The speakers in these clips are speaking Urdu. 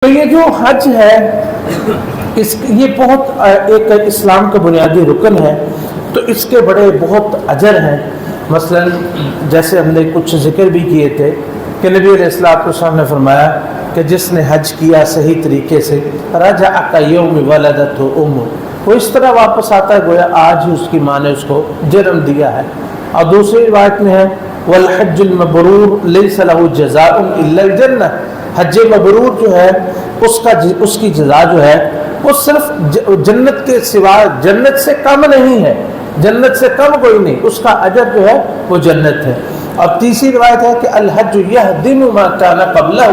تو یہ جو حج ہے یہ بہت ایک اسلام کا بنیادی رکن ہے، تو اس کے بڑے بہت اجر ہیں۔ مثلا جیسے ہم نے کچھ ذکر بھی کیے تھے کہ نبی علیہ الصلوۃ والسلام نے فرمایا کہ جس نے حج کیا صحیح طریقے سے رجع کیوم ولدتہ امہ، وہ اس طرح واپس آتا ہے گویا آج ہی اس کی ماں نے اس کو جنم دیا ہے۔ اور دوسری روایت میں ہے والحج المبرور لیس له جزاء الا الجنہ، حج مبرور جو ہے اس کی جزا جو ہے وہ صرف جنت کے سوا جنت سے کم نہیں ہے، جنت سے کم کوئی نہیں، اس کا اجر جو ہے وہ جنت ہے۔ اور تیسری روایت ہے کہ الحج یہدم ما کان قبلہ،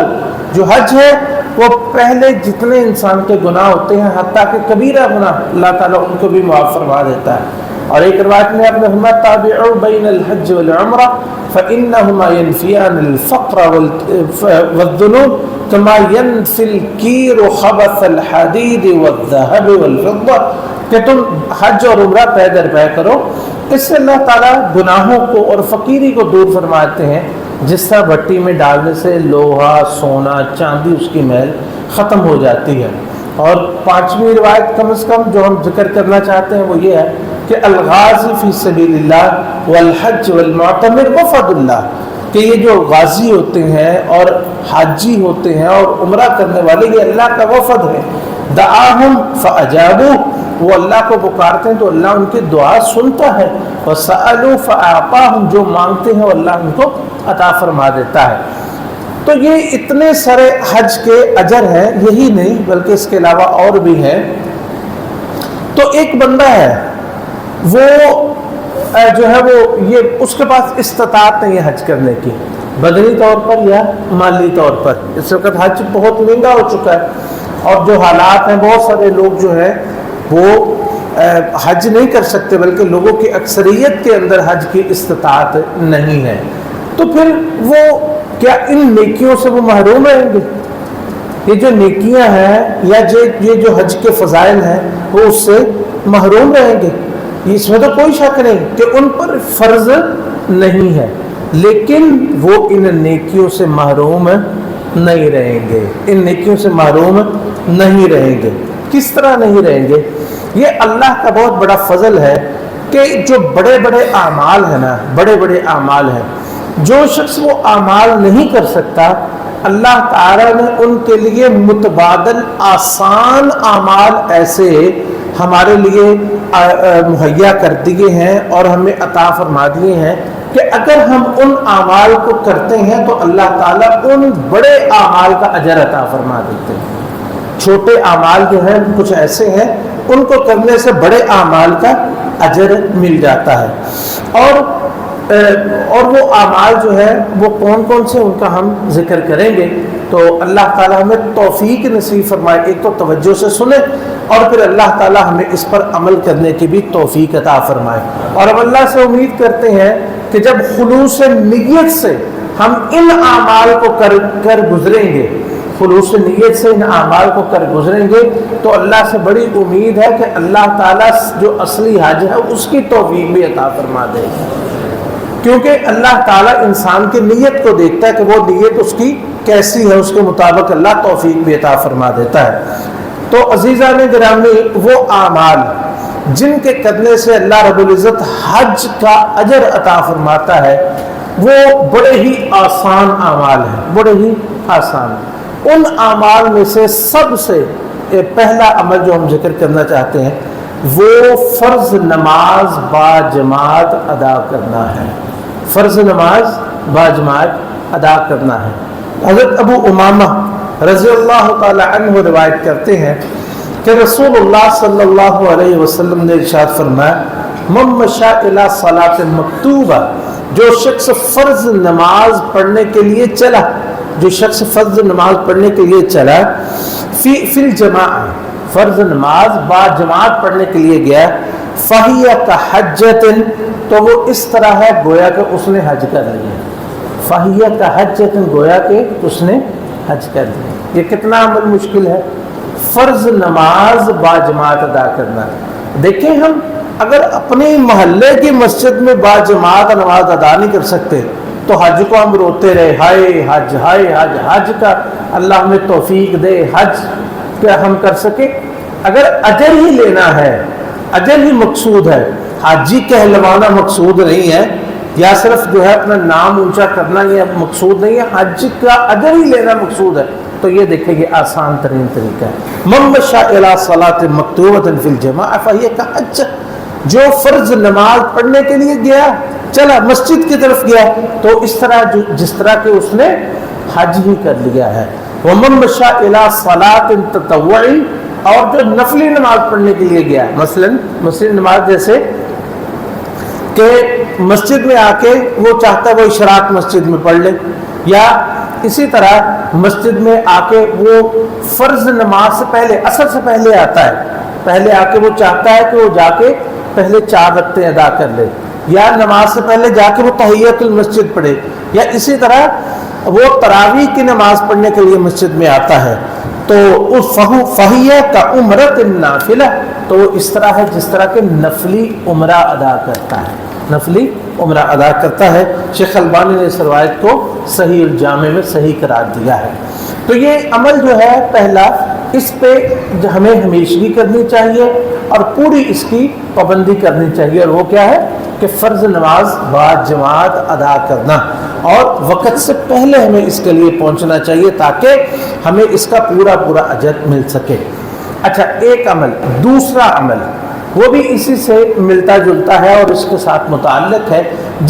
جو حج ہے وہ پہلے جتنے انسان کے گناہ ہوتے ہیں حتیٰ کہ کبیرہ گناہ اللہ تعالیٰ ان کو بھی معاف فرما دیتا ہے۔ اور ایک روایت میں آپ نے فرمایا تابعوا بین الحج والعمرہ فإنہما ینفیان الفقر والذنوب كما ينفي الكير خبث الحديد والذهب والفضة، کہ تم حج اور عمرہ پے در پے کرو، اس سے اللہ تعالیٰ گناہوں کو اور فقیری کو دور فرماتے ہیں، جس طرح بھٹی میں ڈالنے سے لوہا، سونا، چاندی اس کی میل ختم ہو جاتی ہے۔ اور پانچویں روایت کم از کم جو ہم ذکر کرنا چاہتے ہیں وہ یہ ہے کہ الغازی فی سبیل اللہ والحج والمعتمر وفد اللہ، کہ یہ جو غازی ہوتے ہیں اور حاجی ہوتے ہیں اور عمرہ کرنے والے یہ اللہ کا وفد ہے۔ دعاہم فاجابوا، وہ اللہ کو پکارتے ہیں تو اللہ ان کی دعا سنتا ہے، وسألوا فاعطاہم، جو مانگتے ہیں اللہ ان کو عطا فرما دیتا ہے۔ تو یہ اتنے سارے حج کے اجر ہیں، یہی نہیں بلکہ اس کے علاوہ اور بھی ہیں۔ تو ایک بندہ ہے وہ جو ہے وہ یہ اس کے پاس استطاعت نہیں ہے حج کرنے کی، بدنی طور پر یا مالی طور پر۔ اس وقت حج بہت مہنگا ہو چکا ہے، اور جو حالات ہیں بہت سارے لوگ جو ہیں وہ حج نہیں کر سکتے، بلکہ لوگوں کی اکثریت کے اندر حج کی استطاعت نہیں ہے۔ تو پھر وہ کیا ان نیکیوں سے وہ محروم رہیں گے؟ یہ جو نیکیاں ہیں یا یہ جو حج کے فضائل ہیں وہ اس سے محروم رہیں گے؟ اس میں تو کوئی شک نہیں کہ ان پر فرض نہیں ہے، لیکن وہ ان نیکیوں سے محروم نہیں رہیں گے، ان نیکیوں سے محروم نہیں رہیں گے۔ کس طرح نہیں رہیں گے؟ یہ اللہ کا بہت بڑا فضل ہے کہ جو بڑے بڑے اعمال ہیں نا، بڑے بڑے اعمال ہیں، جو شخص وہ اعمال نہیں کر سکتا، اللہ تعالیٰ نے ان کے لیے متبادل آسان اعمال ایسے ہمارے لیے مہیا کر دیے ہیں اور ہمیں عطا فرما دیے ہیں کہ اگر ہم ان اعمال کو کرتے ہیں تو اللہ تعالیٰ ان بڑے اعمال کا اجر عطا فرما دیتے ہیں۔ چھوٹے اعمال جو ہیں کچھ ایسے ہیں ان کو کرنے سے بڑے اعمال کا اجر مل جاتا ہے۔ اور وہ اعمال جو ہے وہ کون کون سے ان کا ہم ذکر کریں گے، تو اللہ تعالیٰ ہمیں توفیق نصیب فرمائے، ایک تو توجہ سے سنیں اور پھر اللہ تعالیٰ ہمیں اس پر عمل کرنے کی بھی توفیق عطا فرمائے۔ اور ہم اللہ سے امید کرتے ہیں کہ جب خلوص نیت سے ہم ان اعمال کو کر گزریں گے، خلوص نیت سے ان اعمال کو کر گزریں گے، تو اللہ سے بڑی امید ہے کہ اللہ تعالیٰ جو اصلی حج ہے اس کی توفیق بھی عطا فرما دے گا، کیونکہ اللہ تعالیٰ انسان کی نیت کو دیکھتا ہے کہ وہ نیت اس کی کیسی ہے، اس کے مطابق اللہ توفیق بھی عطا فرما دیتا ہے۔ تو عزیزان گرامی، وہ اعمال جن کے کرنے سے اللہ رب العزت حج کا اجر عطا فرماتا ہے وہ بڑے ہی آسان اعمال ہیں، بڑے ہی آسان۔ ان اعمال میں سے سب سے پہلا عمل جو ہم ذکر کرنا چاہتے ہیں وہ فرض نماز باجماعت ادا کرنا ہے، فرض نماز باجماعت ادا کرنا ہے۔ حضرت ابو امامہ رضی اللہ تعالی عنہ روایت کرتے ہیں کہ رسول اللہ صلی اللہ علیہ وسلم نے ارشاد فرمایا من مشى الی صلاۃ مکتوبہ، جو شخص فرض نماز پڑھنے کے لیے چلا، جو شخص فرض نماز پڑھنے کے لیے چلا، فی الجماعہ، فرض نماز با جماعت پڑھنے کے لیے گیا، فہی کحجۃ، تو وہ اس طرح ہے گویا کہ اس نے حج کر لیا، فہی کحجۃ، گویا کہ اس نے حج کر لیا۔ یہ کتنا عمل مشکل ہے، فرض نماز با جماعت ادا کرنا۔ دیکھیں ہم اگر اپنی محلے کی مسجد میں با جماعت نماز ادا نہیں کر سکتے تو حج کو ہم روتے رہے، ہائے حج، ہائے حج، حج کا اللہ ہمیں توفیق دے حج پہ ہم کر سکے. اگر اجر ہی لینا ہے، اجر ہی مقصود ہے، حاجی کہلوانا مقصود نہیں ہے، یا صرف جو ہے اپنا نام اونچا کرنا یہ مقصود نہیں ہے، حج کا اجر ہی لینا مقصود ہے، تو یہ دیکھیں یہ آسان ترین طریقہ ہے. من مشى الى صلاة مکتوبۃ فی الجماعۃ فہی کحج، جو فرض نماز پڑھنے کے لیے گیا، چلا مسجد کی طرف گیا، تو اس طرح جس طرح کہ اس نے حج ہی کر لیا ہے. ومن مشى الى صلاة تطوعی، اور جو نفلی نماز پڑھنے کے لیے گیا، مثلا مسجد نماز جیسے کہ مسجد میں آ کے وہ چاہتا ہے وہ اشراق مسجد میں پڑھ لے، یا اسی طرح مسجد میں آ کے وہ فرض نماز سے پہلے عصر سے پہلے آتا ہے، پہلے آ کے وہ چاہتا ہے کہ وہ جا کے پہلے 4 رکعتیں ادا کر لے، یا نماز سے پہلے جا کے وہ تحیۃ المسجد پڑھے، یا اسی طرح وہ تراویح کی نماز پڑھنے کے لیے مسجد میں آتا ہے، تو اس فہیہ کا عمرۃ النافلہ، تو وہ اس طرح ہے جس طرح کہ نفلی عمرہ ادا کرتا ہے، نفلی عمرہ ادا کرتا ہے. شیخ البانی نے اس روایت کو صحیح الجامع میں صحیح قرار دیا ہے. تو یہ عمل جو ہے پہلا، اس پہ ہمیں ہمیشگی کرنی چاہیے اور پوری اس کی پابندی کرنی چاہیے، اور وہ کیا ہے کہ فرض نماز با جماعت ادا کرنا، اور وقت سے پہلے ہمیں اس کے لیے پہنچنا چاہیے تاکہ ہمیں اس کا پورا پورا اجر مل سکے. اچھا، ایک عمل، دوسرا عمل وہ بھی اسی سے ملتا جلتا ہے اور اس کے ساتھ متعلق ہے،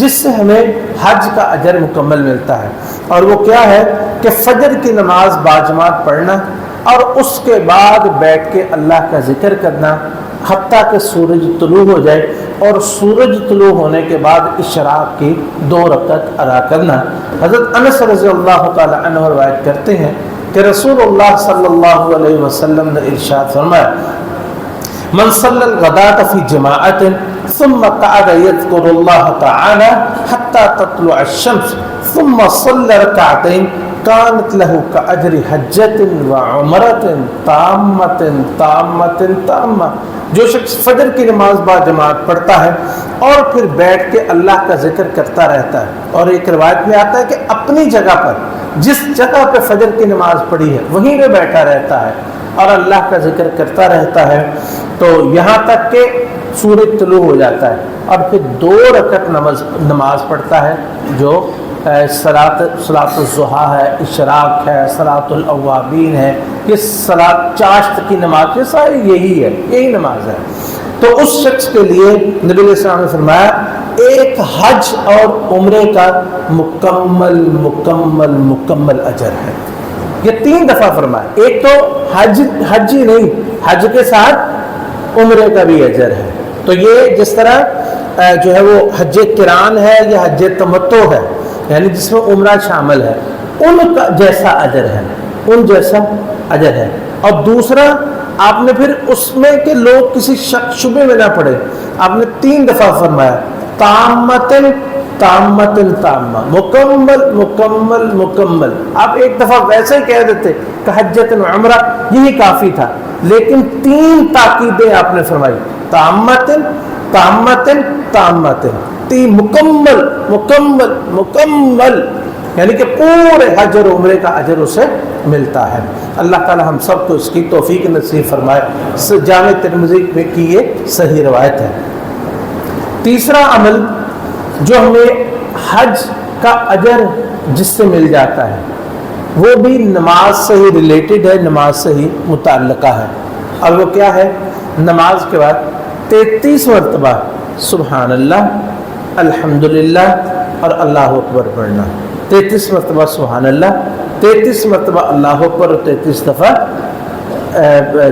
جس سے ہمیں حج کا اجر مکمل ملتا ہے، اور وہ کیا ہے کہ فجر کی نماز باجماعت پڑھنا اور اس کے بعد بیٹھ کے اللہ کا ذکر کرنا حتیٰ کہ سورج طلوع ہو جائے، اور سورج طلوع ہونے کے بعد اشراق کی 2 رکعت ادا کرنا. حضرت انس رضی اللہ تعالی عنہ روایت کرتے ہیں کہ رسول اللہ صلی اللہ علیہ وسلم نے ارشاد فرمایا، من صلی الغداۃ فی جماعۃ ثم قعد یذکر اللہ تعالی حتی تطلع الشمس ثم صلی رکعتین کانت له کاجر حجۃ وعمرۃ تامۃ تامۃ تامہ. جو شخص فجر کی نماز با جماعت پڑھتا ہے اور پھر بیٹھ کے اللہ کا ذکر کرتا رہتا ہے، اور ایک روایت میں آتا ہے کہ اپنی جگہ پر جس جگہ پہ فجر کی نماز پڑھی ہے وہیں پہ بیٹھا رہتا ہے اور اللہ کا ذکر کرتا رہتا ہے، تو یہاں تک کہ سورج طلوع ہو جاتا ہے، اور پھر 2 رکعت نماز پڑھتا ہے، جو صلاۃ الضحیٰ ہے، اشراق ہے، صلاۃ الاوابین ہے، یہ صلاۃ چاشت کی نماز، یہ ساری یہی نماز ہے. تو اس شخص کے لیے نبی علیہ السلام نے فرمایا ایک حج اور عمرے کا مکمل مکمل مکمل اجر ہے. یہ 3 دفعہ فرمایا، ایک تو حج ہی نہیں، حج کے ساتھ عمرے کا بھی اجر ہے. تو یہ جس طرح جو ہے وہ حج قران ہے یا حج تمتع ہے، یعنی جس میں عمرہ شامل ہے، ان کا جیسا اجر ہے، ان جیسا اجر ہے. اور دوسرا آپ نے پھر اس میں کہ لوگ کسی شک شبے میں نہ پڑے، آپ نے 3 دفعہ فرمایا تامتن تامتن تامہ، مکمل مکمل مکمل. آپ ایک دفعہ ویسے کہہ دیتے کہ حجۃ عمرہ، یہی کافی تھا، لیکن 3 تاکیدیں آپ نے فرمائی، تامتن تامتن تامتن، 3 مکمل مکمل مکمل، یعنی کہ پورے حج اور عمرے کا اجر اسے ملتا ہے. اللہ تعالی ہم سب کو اس کی توفیق نصیب فرمائے. جامع ترمذی میں کی یہ صحیح روایت ہے. تیسرا عمل جو ہمیں حج کا اجر جس سے مل جاتا ہے وہ بھی نماز سے ہی ریلیٹڈ ہے، نماز سے ہی متعلقہ ہے، اور وہ کیا ہے؟ نماز کے بعد 33 مرتبہ سبحان اللہ، الحمدللہ اور اللہ اکبر پڑھنا. 33 مرتبہ سبحان اللہ، 33 مرتبہ اللہ اکبر، اور 33 دفعہ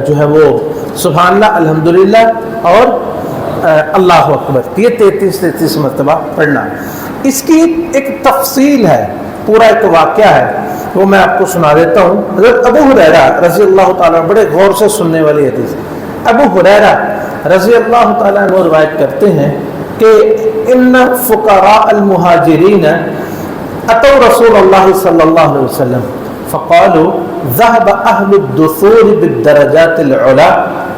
جو ہے وہ سبحان اللہ، الحمدللہ اور اللہ اکبر، یہ 33 مرتبہ پڑھنا. اس کی ایک تفصیل ہے، پورا ایک واقعہ ہے، وہ میں آپ کو سنا دیتا ہوں. حضرت ابو ہریرہ رضی اللہ تعالیٰ، بڑے غور سے سننے والی حدیث. ابو ہریرہ رضی اللہ تعالیٰ عنہ روایت کرتے ہیں کہ ان فقراء المہاجرین اتوا رسول اللہ صلی اللہ علیہ وسلم فقالوا ذهب اهل الدثور بالدرجات العلا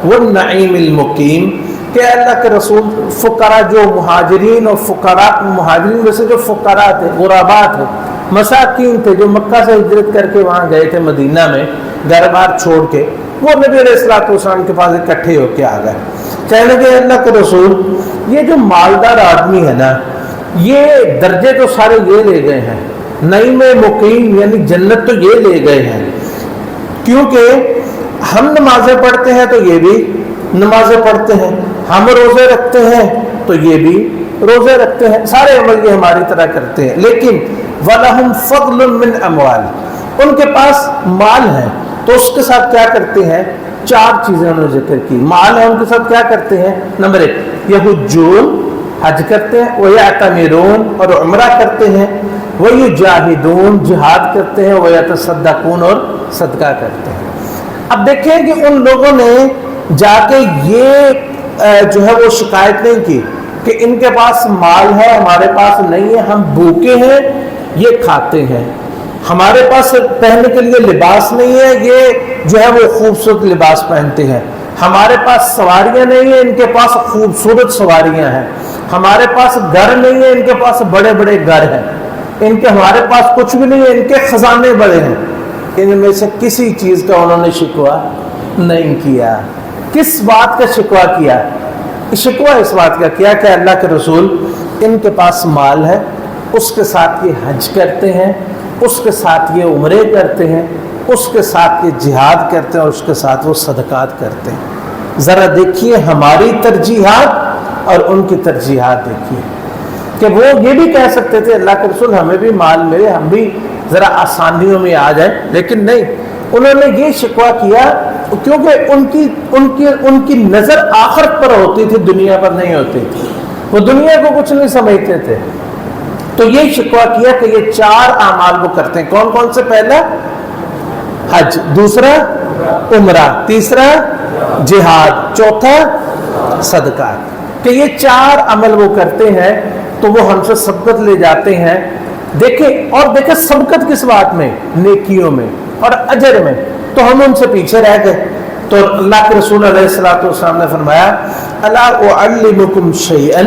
والنعیم المقیم، کہ اللہ کے رسول فقراء جو مہاجرین اور فقراء، مہاجرین میں سے جو فقراء تھے، غرباء تھے، مساکین تھے جو مکہ سے ہجرت کر کے وہاں گئے تھے مدینہ میں گھر بار چھوڑ کے، وہ نبی علیہ الصلوۃ والسلام کے پاس اکٹھے ہو کے آ گئے، کہنے لگے اللہ کے رسول یہ جو مالدار آدمی ہے نا، یہ درجے تو سارے یہ لے گئے ہیں، نعیم مقیم یعنی جنت تو یہ لے گئے ہیں، کیونکہ ہم نمازیں پڑھتے ہیں تو یہ بھی نمازیں پڑھتے ہیں، ہم روزے رکھتے ہیں تو یہ بھی روزے رکھتے ہیں، سارے عمل یہ ہماری طرح کرتے ہیں، لیکن وَلَهُمْ فَضْلٌ مِّنْ أَمْوَالِ، ان کے پاس مال ہے تو اس کے ساتھ کیا کرتے ہیں؟ 4 چیزیں انہوں نے ذکر کی، مال ہے ان کے ساتھ کیا کرتے ہیں؟ نمبر 1 یحجون، حج کرتے ہیں، وَيَعْتَمِرُونَ اور عمرہ کرتے ہیں، وَيُجَاهِدُونَ جہاد کرتے ہیں، وَيَتَصَدَّقُونَ اور صدقہ کرتے ہیں۔ اب دیکھیں کہ ان لوگوں نے جا کے یہ جو ہے وہ شکایت نہیں کی کہ ان کے پاس مال ہے ہمارے پاس نہیں ہے، ہم بھوکے ہیں یہ کھاتے ہیں، ہمارے پاس پہننے کے لیے لباس نہیں ہے یہ جو ہے وہ خوبصورت لباس پہنتے ہیں، ہمارے پاس سواریاں نہیں ہیں ان کے پاس خوبصورت سواریاں ہیں، ہمارے پاس گھر نہیں ہے ان کے پاس بڑے بڑے گھر ہیں، ان کے ہمارے پاس کچھ بھی نہیں ہے، ان کے خزانے بڑے ہیں۔ ان میں سے کسی چیز کا انہوں نے شکوہ نہیں کیا۔ کس بات کا شکوہ کیا؟ شکوہ اس بات کا کیا کہ اللہ کے رسول ان کے پاس مال ہے، اس کے ساتھ یہ حج کرتے ہیں، اس کے ساتھ یہ عمرے کرتے ہیں، اس کے ساتھ یہ جہاد کرتے ہیں اور اس کے ساتھ وہ صدقات کرتے ہیں۔ ذرا دیکھیے ہماری ترجیحات اور ان کی ترجیحات دیکھیے کہ وہ یہ بھی کہہ سکتے تھے اللہ کے رسول ہمیں بھی مال ملے، ہم بھی ذرا آسانیوں میں آ جائیں، لیکن نہیں، انہوں نے یہ شکوہ کیا کیونکہ ان کی نظر آخرت پر ہوتی تھی، دنیا پر نہیں ہوتی تھی، وہ دنیا کو کچھ نہیں سمجھتے تھے، تو یہ شکوہ کیا کہ یہ 4 اعمال وہ کرتے ہیں۔ کون کون سے؟ پہلا حج، دوسرا عمرہ، تیسرا جہاد، چوتھا صدقہ، کہ یہ 4 عمل وہ کرتے ہیں تو وہ ہم سے سبقت لے جاتے ہیں۔ دیکھیں سبقت کس بات میں؟ نیکیوں میں اور اجر میں، تو ہم ان سے پیچھے رہ گئے، تو اللہ کے رسول علیہ الصلوۃ والسلام نے فرمایا الا اعلمکم شیئا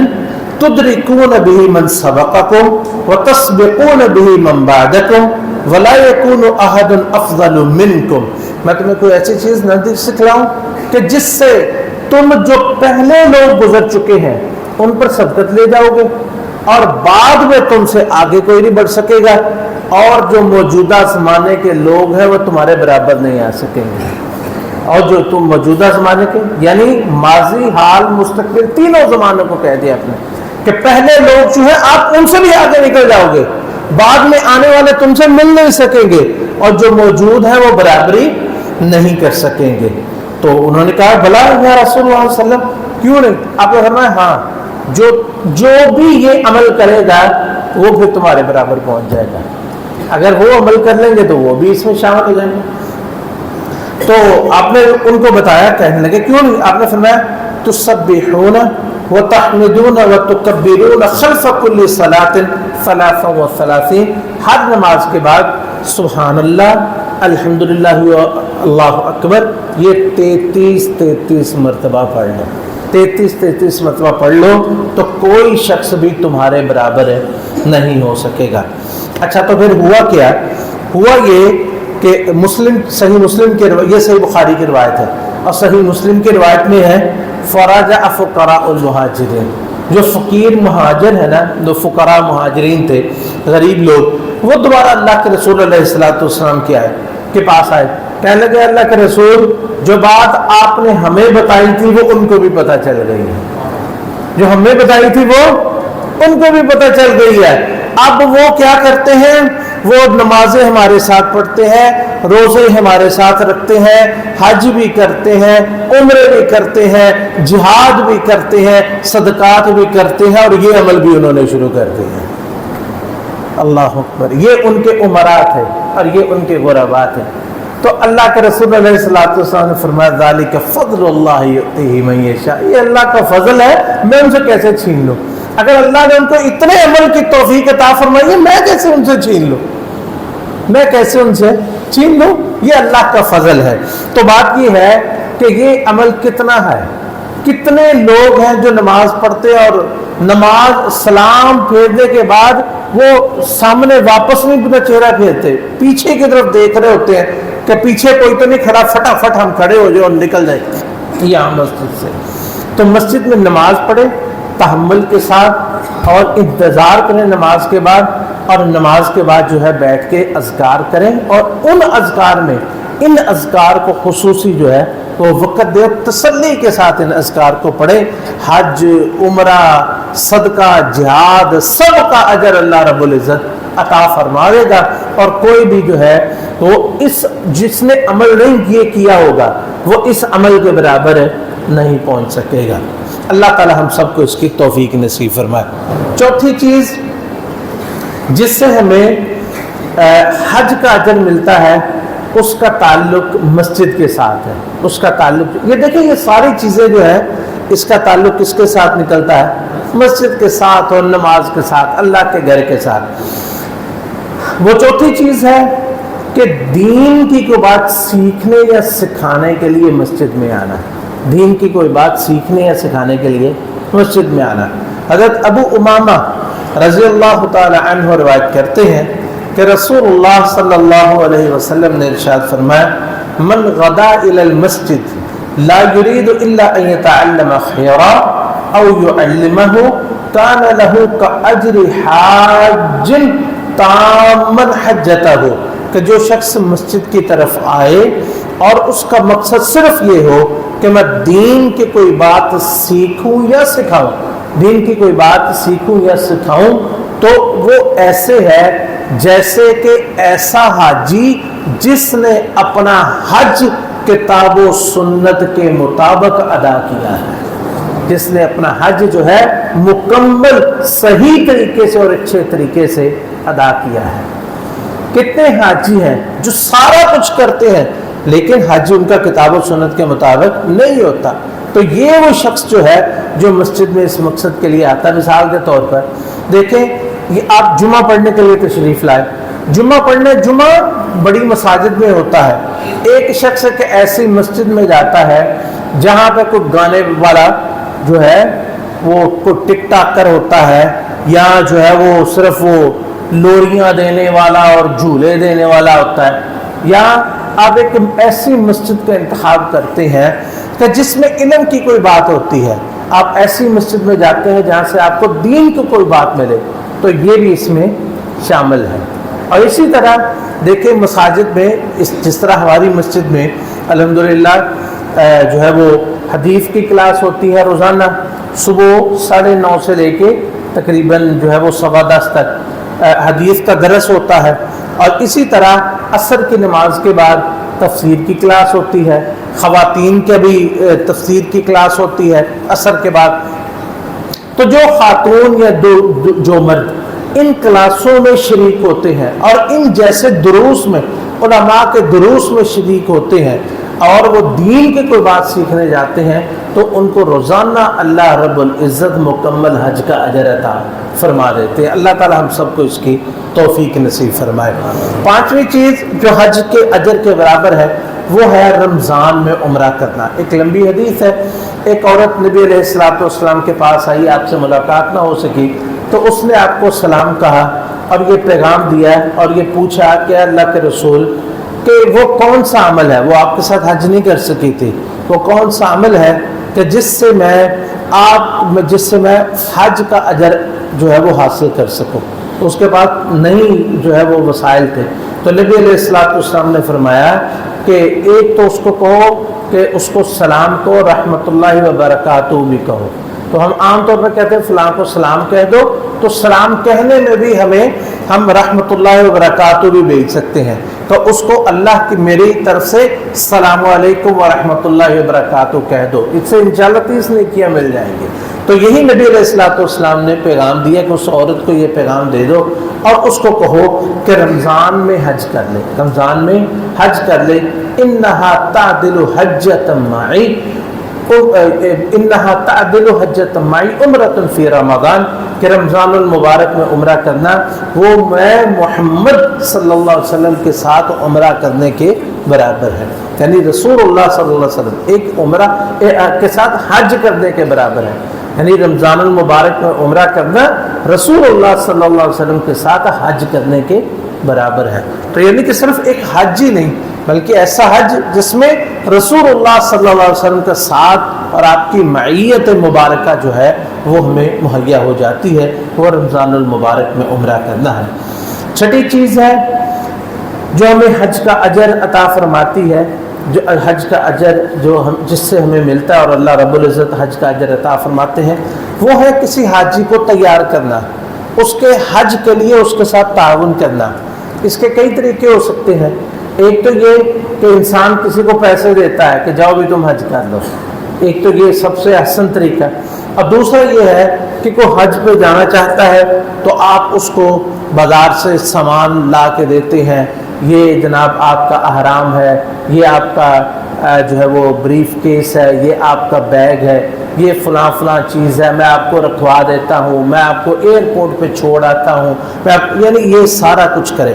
تدرکون به من سبقکم وتسبقون به من بعدکم ولا یکون احد افضل منکم، میں تمہیں کوئی ایسی چیز نہ سکھلاؤں کہ جس سے تم جو پہلے لوگ گزر چکے ہیں ان پر سبقت لے جاؤ گے اور بعد میں تم سے آگے کوئی نہیں بڑھ سکے گا، اور جو موجودہ زمانے کے لوگ ہیں وہ تمہارے برابر نہیں آ سکیں گے، اور جو تم موجودہ زمانے کے یعنی ماضی، حال، مستقبل تینوں زمانوں کو کہہ دیا آپ نے کہ پہلے لوگ جو ہیں آپ ان سے بھی آگے نکل جاؤ گے، بعد میں آنے والے تم سے مل نہیں سکیں گے، اور جو موجود ہیں وہ برابری نہیں کر سکیں گے۔ تو انہوں نے کہا بھلا یا رسول اللہ صلی اللہ علیہ وسلم کیوں نہیں؟ آپ نے فرمایا ہاں جو بھی یہ عمل کرے گا وہ پھر تمہارے برابر پہنچ جائے گا، اگر وہ عمل کر لیں گے تو وہ بھی اس میں شامل ہو جائیں گے۔ تو آپ نے ان کو بتایا، کہنے لگے کیوں نہیں؟ آپ نے فرمایا تسبحون وتحمدون وتکبرون خلف کل صلاۃ 33، ہر نماز کے بعد سبحان اللہ، الحمدللہ اللہ اکبر یہ 33 مرتبہ پڑھ لو، 33 مرتبہ پڑھ لو تو کوئی شخص بھی تمہارے برابر نہیں ہو سکے گا۔ اچھا تو پھر ہوا کیا؟ ہوا یہ کہ صحیح مسلم کے یہ صحیح بخاری کی روایت ہے اور صحیح مسلم کی روایت میں ہے فرجع فقراء المہاجرین، جو فقیر مہاجر ہے نا، جو فقراء مہاجرین تھے، غریب لوگ، وہ دوبارہ اللہ کے رسول علیہ الصلوۃ والسلام کے پاس آئے، کہنے لگے اللہ کے رسول جو بات آپ نے ہمیں بتائی تھی وہ ان کو بھی پتہ چل گئی ہے، جو ہمیں بتائی تھی وہ ان کو بھی پتہ چل گئی ہے۔ اب وہ کیا کرتے ہیں؟ وہ نمازیں ہمارے ساتھ پڑھتے ہیں، روزے ہمارے ساتھ رکھتے ہیں، حج بھی کرتے ہیں، عمرے بھی کرتے ہیں، جہاد بھی کرتے ہیں، صدقات بھی کرتے ہیں، اور یہ عمل بھی انہوں نے شروع کر دیے ہیں۔ اللہ اکبر، یہ ان کے امرات ہیں اور یہ ان کے غربات ہیں۔ تو اللہ کے رسول علیہ الصلوۃ والسلام نے فرمایا ذالک فضل اللہ یؤتیہ من یشاء، یہ اللہ کا فضل ہے، میں ان سے کیسے چھین لوں؟ اگر اللہ نے ان کو اتنے عمل کی توفیق عطا فرمائی ہے، میں کیسے ان سے چھین لوں؟ میں کیسے ان سے چھین لوں؟ یہ اللہ کا فضل ہے۔ تو بات یہ ہے کہ یہ عمل کتنا ہے، کتنے لوگ ہیں جو نماز پڑھتے ہیں اور نماز سلام پھیرنے کے بعد وہ سامنے واپس نہیں اپنا چہرہ پھیرتے، پیچھے کی طرف دیکھ رہے ہوتے ہیں کہ پیچھے کوئی تو نہیں کھڑا، فٹافٹ ہم کھڑے ہو جائے اور نکل جائیں یہاں مسجد سے۔ تو مسجد میں نماز پڑھیں تحمل کے ساتھ اور انتظار کریں نماز کے بعد، اور نماز کے بعد جو ہے بیٹھ کے اذکار کریں، اور ان اذکار میں ان اذکار کو خصوصی جو ہے وہ وقت دے، تسلی کے ساتھ ان اذکار کو پڑھیں۔ حج، عمرہ، صدقہ، جہاد، سب کا اجر اللہ رب العزت عطا فرماوے گا، اور کوئی بھی جو ہے وہ اس جس نے عمل نہیں کیا ہوگا وہ اس عمل کے برابر نہیں پہنچ سکے گا۔ اللہ تعالی ہم سب کو اس کی توفیق نصیب فرمائے۔ چوتھی چیز جس سے ہمیں حج کا اجر ملتا ہے اس کا تعلق مسجد کے ساتھ ہے، اس کا تعلق، یہ دیکھیں یہ ساری چیزیں جو ہے اس کا تعلق کس کے ساتھ نکلتا ہے؟ مسجد کے ساتھ اور نماز کے ساتھ، اللہ کے گھر کے ساتھ۔ وہ چوتھی چیز ہے کہ دین کی کوئی بات سیکھنے یا سکھانے کے لیے مسجد میں آنا، دین کی کوئی بات سیکھنے یا سکھانے کے لیے مسجد میں آنا۔ حضرت ابو امامہ رضی اللہ تعالی عنہ روایت کرتے ہیں کہ رسول اللہ صلی اللہ علیہ وسلم نے ارشاد فرمایا، من غدا الی المسجد لا يريد الا ان يتعلم خيرا او يعلمه كان له كاجر حاج تاما حجته، کہ جو شخص مسجد کی طرف آئے اور اس کا مقصد صرف یہ ہو کہ میں دین کی کوئی بات سیکھوں یا سکھاؤں، دین کی کوئی بات سیکھوں یا سکھاؤں، تو وہ ایسے ہے جیسے کہ ایسا حاجی جس نے اپنا حج کتاب و سنت کے مطابق ادا کیا ہے، جس نے اپنا حج جو ہے مکمل صحیح طریقے سے اور اچھے طریقے سے ادا کیا ہے۔ کتنے حاجی ہیں جو سارا کچھ کرتے ہیں لیکن حج ان کا کتاب و سنت کے مطابق نہیں ہوتا؟ تو یہ وہ شخص جو ہے جو مسجد میں اس مقصد کے لیے آتا ہے۔ مثال کے طور پر دیکھیں، یہ آپ جمعہ پڑھنے کے لیے تشریف لائے، جمعہ پڑھنے، جمعہ بڑی مساجد میں ہوتا ہے، ایک شخص کہ ایسی مسجد میں جاتا ہے جہاں پہ کوئی گانے والا جو ہے وہ کوئی ٹک ٹاکر ہوتا ہے، یا جو ہے وہ صرف وہ لوریاں دینے والا اور جھولے دینے والا ہوتا ہے، یا آپ ایک ایسی مسجد کا انتخاب کرتے ہیں کہ جس میں علم کی کوئی بات ہوتی ہے، آپ ایسی مسجد میں جاتے ہیں جہاں سے آپ کو دین کی کوئی بات ملے، تو یہ بھی اس میں شامل ہے۔ اور اسی طرح دیکھیں مساجد میں جس طرح ہماری مسجد میں الحمدللہ جو ہے وہ حدیث کی کلاس ہوتی ہے روزانہ صبح 9:30 سے لے کے تقریباً جو ہے وہ 10:15 تک حدیث کا درس ہوتا ہے، اور اسی طرح عصر کی نماز کے بعد تفسیر کی کلاس ہوتی ہے، خواتین کے بھی تفسیر کی کلاس ہوتی ہے عصر کے بعد۔ تو جو خاتون یا جو مرد ان کلاسوں میں شریک ہوتے ہیں اور ان جیسے دروس میں، علماء کے دروس میں شریک ہوتے ہیں اور وہ دین کی کوئی بات سیکھنے جاتے ہیں، تو ان کو روزانہ اللہ رب العزت مکمل حج کا اجر عطا فرما دیتے ہیں۔ اللہ تعالی ہم سب کو اس کی توفیق نصیب فرمائے۔ پانچویں چیز جو حج کے اجر کے برابر ہے وہ ہے رمضان میں عمرہ کرنا۔ ایک لمبی حدیث ہے، ایک عورت نبی علیہ الصلوۃ والسلام کے پاس آئی، آپ سے ملاقات نہ ہو سکی، تو اس نے آپ کو سلام کہا اور یہ پیغام دیا اور یہ پوچھا کہ اللہ کے رسول کہ وہ کون سا عمل ہے، وہ آپ کے ساتھ حج نہیں کر سکی تھی، وہ کون سا عمل ہے کہ جس سے میں حج کا اجر جو ہے وہ حاصل کر سکوں۔ اس کے بعد نہیں جو ہے وہ وسائل تھے، تو نبی علیہ الصلوۃ والسلام نے فرمایا کہ ایک تو اس کو کہو کہ اس کو سلام کو رحمت اللہ وبرکاتہ بھی کہو۔ تو ہم عام طور پر کہتے ہیں فلاں کو سلام کہہ دو، تو سلام کہنے میں بھی ہم رحمت اللہ وبرکاتہ بھی بھیج سکتے ہیں، تو اس کو اللہ کی میری طرف سے السلام علیکم ورحمۃ اللہ وبرکاتہ کہہ دو، اس سے انشاءاللہ 30 نیکیاں مل جائیں گی۔ تو یہی نبی علیہ الصلوۃ والسلام نے پیغام دیا کہ اس عورت کو یہ پیغام دے دو اور اس کو کہو کہ رمضان میں حج کر لے، رمضان میں حج کر لے، انہا تعدل حجۃ معی، انہا تعدل حجۃ معی عمرۃ فی رمضان، کہ رمضان المبارک میں عمرہ کرنا وہ میں محمد صلی اللہ علیہ وسلم کے ساتھ عمرہ کرنے کے برابر ہے، یعنی رسول اللہ صلی اللہ علیہ وسلم ایک عمرہ کے ساتھ حج کرنے کے برابر ہے۔ یعنی رمضان المبارک میں عمرہ کرنا رسول اللہ صلی اللہ علیہ وسلم کے ساتھ حج کرنے کے برابر ہے۔ تو یعنی کہ صرف ایک حج ہی نہیں بلکہ ایسا حج جس میں رسول اللہ صلی اللہ علیہ وسلم کا ساتھ اور آپ کی معیت مبارکہ جو ہے وہ ہمیں مہیا ہو جاتی ہے، وہ رمضان المبارک میں عمرہ کرنا ہے۔ چھٹی چیز ہے جو ہمیں حج کا اجر عطا فرماتی ہے، جو حج کا اجر جس سے ہمیں ملتا ہے اور اللہ رب العزت حج کا اجر عطا فرماتے ہیں، وہ ہے کسی حاجی کو تیار کرنا، اس کے حج کے لیے اس کے ساتھ تعاون کرنا۔ اس کے کئی طریقے ہو سکتے ہیں۔ ایک تو یہ کہ انسان کسی کو پیسے دیتا ہے کہ جاؤ بھی تم حج کر لو، ایک تو یہ سب سے احسن طریقہ۔ اور دوسرا یہ ہے کہ کوئی حج پہ جانا چاہتا ہے تو آپ اس کو بازار سے سامان لا کے دیتے ہیں، یہ جناب آپ کا احرام ہے، یہ آپ کا جو ہے وہ بریف کیس ہے، یہ آپ کا بیگ ہے، یہ فلاں فلاں چیز ہے، میں آپ کو رکھوا دیتا ہوں، میں آپ کو ایئرپورٹ پہ چھوڑ آتا ہوں، یعنی یہ سارا کچھ کرے۔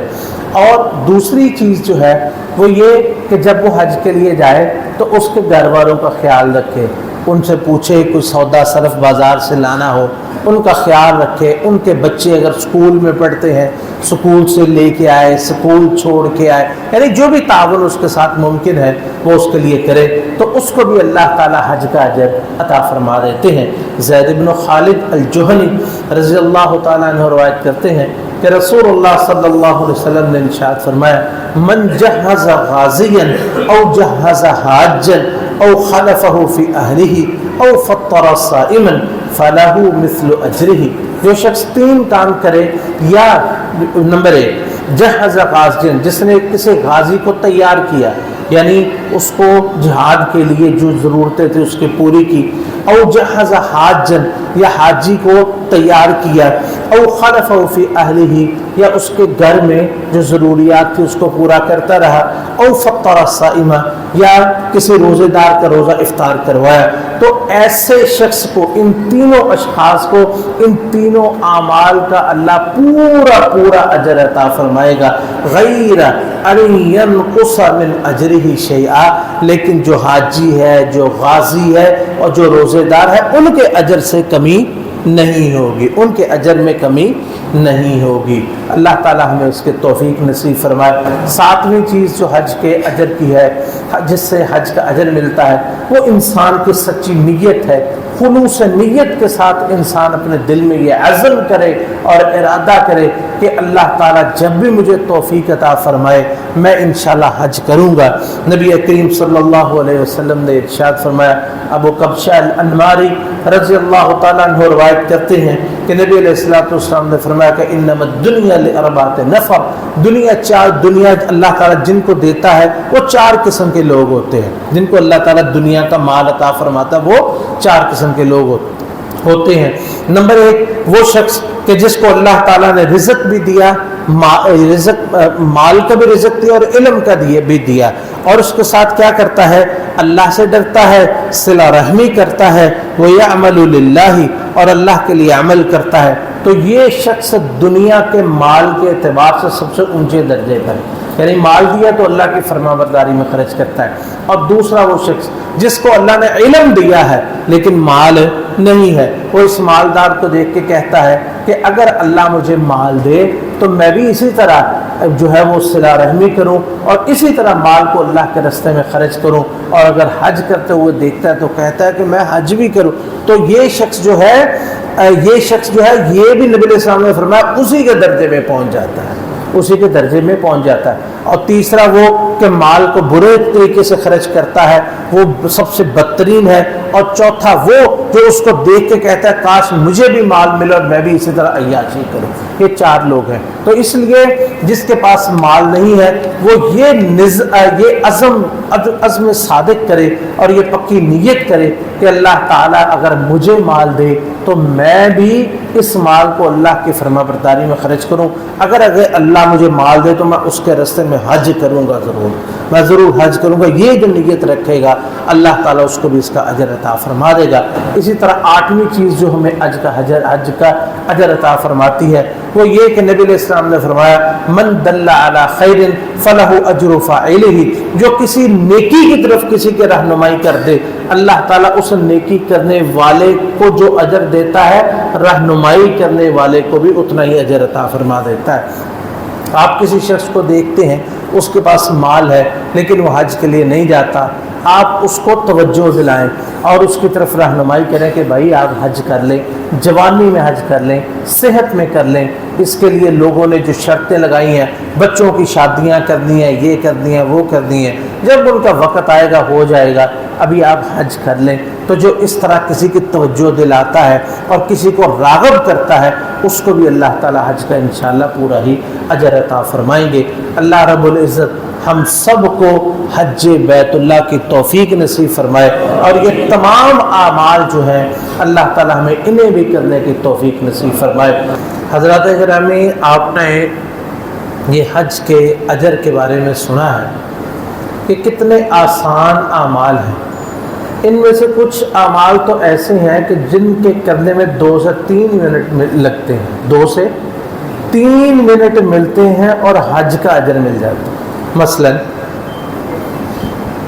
اور دوسری چیز جو ہے وہ یہ کہ جب وہ حج کے لیے جائے تو اس کے گھر والوں کا خیال رکھے، ان سے پوچھے کوئی سودا صرف بازار سے لانا ہو ان کا خیال رکھے، ان کے بچے اگر اسکول میں پڑھتے ہیں اسکول سے لے کے آئے، اسکول چھوڑ کے آئے، یعنی جو بھی تعاون اس کے ساتھ ممکن ہے وہ اس کے لیے کرے، تو اس کو بھی اللہ تعالی حج کا اجر عطا فرما دیتے ہیں۔ زید بن خالد الجہنی رضی اللہ تعالیٰ عنہ روایت کرتے ہیں کہ رسول اللہ صلی اللہ علیہ وسلم نے ارشاد فرمایا، من جہز غازیا او جہز حاجا او خلفہ فی اہلہ او فطر صائما فلہ مثل اجرہ۔ جو شخص تین کام کرے، یا نمبر ایک جہز غازیا، جس نے کسی غازی کو تیار کیا یعنی اس کو جہاد کے لیے جو ضرورتیں تھیں اس کی پوری کی، او جہز حاجا یا حاجی کو تیار کیا، او خلفہ فی اہلہ یا اس کے گھر میں جو ضروریات تھی اس کو پورا کرتا رہا، او فطر صائما یا کسی روزے دار کا روزہ افطار کروایا، تو ایسے شخص کو، ان تینوں اشخاص کو، ان تینوں اعمال کا اللہ پورا پورا اجر عطا فرمائے گا، غیر ان ینقص من اجرہ شیئا، لیکن جو حاجی ہے، جو غازی ہے اور جو روزے دار ہے ان کے اجر سے کمی نہیں ہوگی، ان کے اجر میں کمی نہیں ہوگی۔ اللہ تعالی ہمیں اس کے توفیق نصیب فرمائے۔ ساتویں چیز جو حج کے اجر کی ہے، جس سے حج کا اجر ملتا ہے، وہ انسان کی سچی نیت ہے۔ خلوص نیت کے ساتھ انسان اپنے دل میں یہ عزم کرے اور ارادہ کرے کہ اللہ تعالیٰ جب بھی مجھے توفیق عطا فرمائے میں انشاءاللہ حج کروں گا۔ نبی کریم صلی اللہ علیہ وسلم نے ارشاد فرمایا، ابو قبشہ الانماری رضی اللہ تعالیٰ عنہ روایت کرتے ہیں کہ نبی علیہ السلام نے فرمایا کہ انما الدنیا لاربعۃ نفر، دنیا اللہ تعالیٰ جن کو دیتا ہے وہ چار قسم کے لوگ ہوتے ہیں، جن کو اللہ تعالیٰ دنیا کا مال عطا فرماتا ہے وہ چار قسم کے لوگ ہوتے ہیں۔ نمبر ایک وہ شخص کہ جس کو اللہ تعالیٰ نے رزق بھی دیا، مال کا بھی رزق دیا اور علم کا بھی دیا، اور اس کے ساتھ کیا کرتا ہے، اللہ سے ڈرتا ہے، صلہ رحمی کرتا ہے، وَيَعْمَلُ لِلَّهِ اور اللہ کے لیے عمل کرتا ہے، تو یہ شخص دنیا کے مال کے اعتبار سے سب سے اونچے درجے پر، یعنی مال دیا تو اللہ کی فرما برداری میں خرچ کرتا ہے۔ اور دوسرا وہ شخص جس کو اللہ نے علم دیا ہے لیکن مال نہیں ہے، وہ اس مالدار کو دیکھ کے کہتا ہے کہ اگر اللہ مجھے مال دے تو میں بھی اسی طرح جو ہے وہ صلہ رحمی کروں اور اسی طرح مال کو اللہ کے راستے میں خرچ کروں، اور اگر حج کرتے ہوئے دیکھتا ہے تو کہتا ہے کہ میں حج بھی کروں۔ تو یہ شخص جو ہے یہ بھی نبی علیہ السلام نے فرمایا اسی کے درجے میں پہنچ جاتا ہے، اسی کے درجے میں پہنچ جاتا ہے۔ اور تیسرا وہ کہ مال کو برے طریقے سے خرچ کرتا ہے، وہ سب سے بدترین ہے۔ اور چوتھا وہ جو اس کو دیکھ کے کہتا ہے کاش مجھے بھی مال ملے اور میں بھی اسی طرح عیاشی کروں۔ یہ چار لوگ ہیں۔ تو اس لیے جس کے پاس مال نہیں ہے وہ یہ عزم صادق کرے اور یہ پکی نیت کرے کہ اللہ تعالیٰ اگر مجھے مال دے تو میں بھی اس مال کو اللہ کی فرما برداری میں خرچ کروں، اگر اللہ مجھے مال دے تو میں اس کے راستے میں میں حج کروں گا ضرور، میں ضرور حج کروں گا، یہ جو نیت رکھے گا اللہ تعالیٰ اس کو بھی اس کا اجر عطا فرما دے گا۔ اسی طرح 8ویں چیز جو ہمیں حج کا اجر عطا فرماتی ہے وہ یہ کہ نبی علیہ السلام نے فرمایا من دل علی خیر فلہ اجر فاعلہ، جو کسی نیکی کی طرف کسی کے رہنمائی کر دے اللہ تعالیٰ اس نیکی کرنے والے کو جو اجر دیتا ہے رہنمائی کرنے والے کو بھی اتنا ہی اجر عطا فرما دیتا ہے۔ آپ کسی شخص کو دیکھتے ہیں اس کے پاس مال ہے لیکن وہ حج کے لیے نہیں جاتا، آپ اس کو توجہ دلائیں اور اس کی طرف رہنمائی کریں کہ بھائی آپ حج کر لیں، جوانی میں حج کر لیں، صحت میں کر لیں۔ اس کے لیے لوگوں نے جو شرطیں لگائی ہیں، بچوں کی شادیاں کرنی ہیں، یہ کرنی ہیں، وہ کرنی ہیں، جب ان کا وقت آئے گا ہو جائے گا، ابھی آپ حج کر لیں۔ تو جو اس طرح کسی کی توجہ دلاتا ہے اور کسی کو راغب کرتا ہے اس کو بھی اللہ تعالی حج کا انشاءاللہ پورا ہی اجر عطا فرمائیں گے۔ اللہ رب العزت ہم سب کو حج بیت اللہ کی توفیق نصیب فرمائے، اور یہ تمام اعمال جو ہیں اللہ تعالی ہمیں انہیں بھی کرنے کی توفیق نصیب فرمائے۔ حضرات گرامی، آپ نے یہ حج کے اجر کے بارے میں سنا ہے کہ کتنے آسان اعمال ہیں۔ ان میں سے کچھ اعمال تو ایسے ہیں کہ جن کے کرنے میں 2 سے 3 منٹ لگتے ہیں، 2 سے 3 منٹ ملتے ہیں اور حج کا اجر مل جاتا ہے۔ مثلا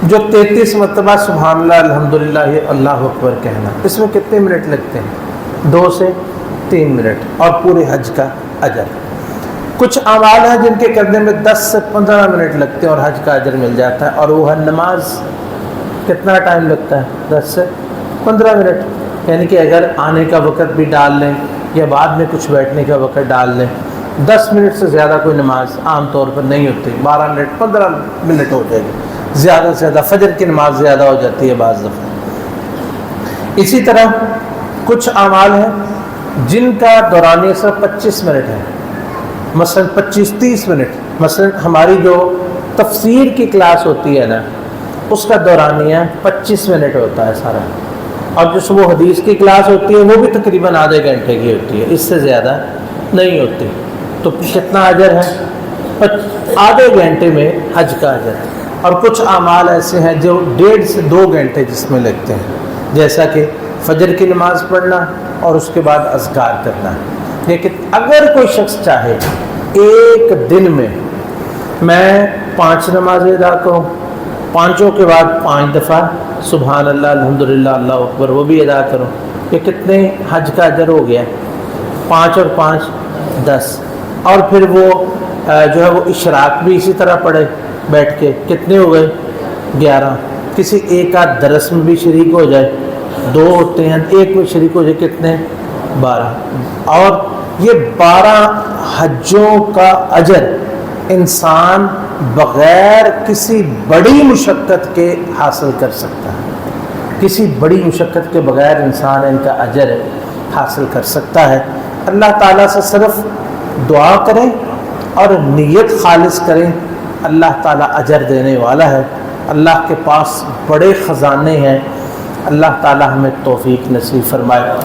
جو 33 مرتبہ سبحان اللہ الحمدللہ اللہ اکبر کہنا، اس میں کتنے منٹ لگتے ہیں؟ 2 سے 3 منٹ اور پورے حج کا اجر۔ کچھ اعمال ہیں جن کے کرنے میں 10 سے 15 منٹ لگتے ہیں اور حج کا اجر مل جاتا ہے، اور وہ ہے نماز۔ کتنا ٹائم لگتا ہے؟ 10 سے 15 منٹ، یعنی کہ اگر آنے کا وقت بھی ڈال لیں یا بعد میں کچھ بیٹھنے کا وقت ڈال لیں، 10 منٹ سے زیادہ کوئی نماز عام طور پر نہیں ہوتی، 12 منٹ 15 منٹ ہو جائے گی، زیادہ سے زیادہ فجر کی نماز زیادہ ہو جاتی ہے بعض دفعہ۔ اسی طرح کچھ اعمال ہیں جن کا دورانیہ صرف 25 منٹ ہے، مثلا 25-30 منٹ۔ مثلا ہماری جو تفسیر کی کلاس ہوتی ہے نا، اس کا دورانیہ 25 منٹ ہوتا ہے سارا، اور جو صبح حدیث کی کلاس ہوتی ہے وہ بھی تقریباً آدھے گھنٹے کی ہوتی ہے، اس سے زیادہ نہیں ہوتی۔ تو کتنا اجر ہے؟ آدھے گھنٹے میں حج کا اجر۔ اور کچھ اعمال ایسے ہیں جو 1.5 سے 2 گھنٹے جس میں لگتے ہیں، جیسا کہ فجر کی نماز پڑھنا اور اس کے بعد اذکار کرنا۔ لیکن اگر کوئی شخص چاہے ایک دن میں 5 نمازیں ادا کروں، 5 کے بعد 5 دفعہ سبحان اللہ الحمدللہ اللہ اکبر وہ بھی ادا کروں، یہ کتنے حج کا اجر ہو گیا؟ 5 اور 5 10، اور پھر وہ جو ہے وہ اشراق بھی اسی طرح پڑھے بیٹھ کے، کتنے ہو گئے؟ 11۔ کسی ایک آدھ درس میں بھی شریک ہو جائے، 2 ہوتے ہیں، ایک میں شریک ہو جائے، کتنے؟ 12۔ اور یہ 12 حجوں کا اجر انسان بغیر کسی بڑی مشقت کے حاصل کر سکتا ہے، کسی بڑی مشقت کے بغیر انسان ان کا اجر حاصل کر سکتا ہے۔ اللہ تعالیٰ سے صرف دعا کریں اور نیت خالص کریں، اللہ تعالیٰ اجر دینے والا ہے۔ اللہ کے پاس بڑے خزانے ہیں، اللہ تعالیٰ ہمیں توفیق نصیب فرمائے۔